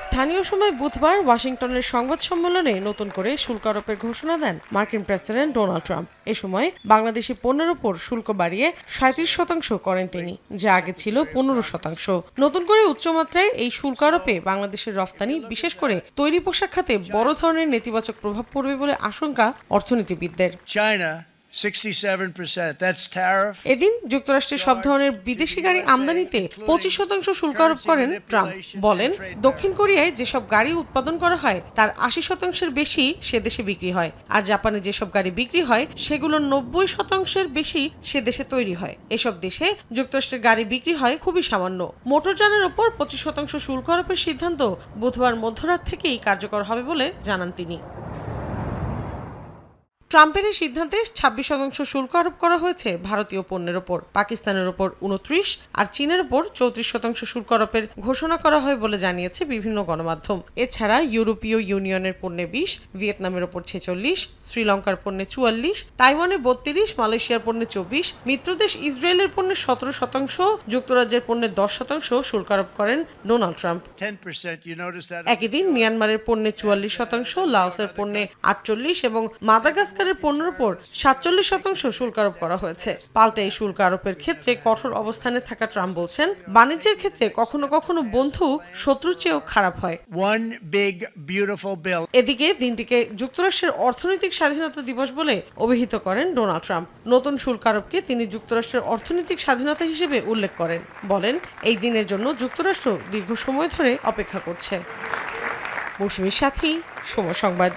স্থানীয় সময় বুধবার ওয়াশিংটনের সংবাদ সম্মেলনে নতুন করে শুল্ক আরোপের ঘোষণা দেন মার্কিন প্রেসিডেন্ট ডোনাল্ড ট্রাম্প। এ সময় বাংলাদেশি পণ্যের ওপর শুল্ক বাড়িয়ে 37% করেন তিনি, যা আগে ছিল 15%। নতুন করে উচ্চমাত্রায় এই শুল্ক আরোপে বাংলাদেশের রফতানি, বিশেষ করে তৈরি পোশাক খাতে বড় ধরনের নেতিবাচক প্রভাব পড়বে বলে আশঙ্কা অর্থনীতিবিদদের। এদিন যুক্তরাষ্ট্রের সব ধরনের বিদেশি গাড়ি আমদানিতে 25% শুল্ক আরোপ করেন ট্রাম্প। বলেন, দক্ষিণ কোরিয়ায় যেসব গাড়ি উৎপাদন করা হয় তার 80%-এর বেশি সে দেশে বিক্রি হয়, আর জাপানে যেসব গাড়ি বিক্রি হয় সেগুলোর 90%-এর বেশি সে দেশে তৈরি হয়। এসব দেশে যুক্তরাষ্ট্রের গাড়ি বিক্রি হয় খুবই সামান্য। মোটরযানের ওপর 25% শুল্ক আরোপের সিদ্ধান্ত বুধবার মধ্যরাত থেকেই কার্যকর হবে বলে জানান তিনি। ট্রাম্পের এই সিদ্ধান্তে 26% শুল্ক আরোপ করা হয়েছে ভারতীয় পণ্যের ওপর, পাকিস্তানের ওপর 29 আর চীনের ওপর 34% শুল্ক আরোপের ঘোষণা করা হয় বলে জানিয়েছে বিভিন্ন গণমাধ্যম। এছাড়া ইউরোপীয় ইউনিয়নের পণ্যে 20, ভিয়েতনামের ওপর 46, শ্রীলঙ্কার পণ্যে 44, তাইওয়ানে 32, মালয়েশিয়ার পণ্যে 24, মিত্রদেশ ইসরায়েলের পণ্যে 17%, যুক্তরাজ্যের পণ্যে 10% শুল্ক আরোপ করেন ডোনাল্ড ট্রাম্প। একই দিন মিয়ানমারের পণ্যে 44%, লাওসের পণ্যে 48 এবং মাদাগাস্কার পণ্যের উপর 47% শুল্ক আরোপ করা হয়েছে। পাল্টা এই শুল্ক আরোপের ক্ষেত্রে কঠোর অবস্থানে থাকা ট্রাম্প বলছেন, বাণিজ্যের ক্ষেত্রে কখনো কখনো বন্ধু শত্রুর চেয়েও খারাপ হয়। এদিকে দিনটিকে যুক্তরাষ্ট্রের অর্থনৈতিক স্বাধীনতা দিবস বলে অভিহিত করেন ডোনাল্ড ট্রাম্প। নতুন শুল্ক আরোপকে তিনি যুক্তরাষ্ট্রের অর্থনৈতিক স্বাধীনতা হিসেবে উল্লেখ করেন। বলেন, এই দিনের জন্য যুক্তরাষ্ট্র দীর্ঘ সময় ধরে অপেক্ষা করছে। মৌসুমীর সাথী, সময় সংবাদ।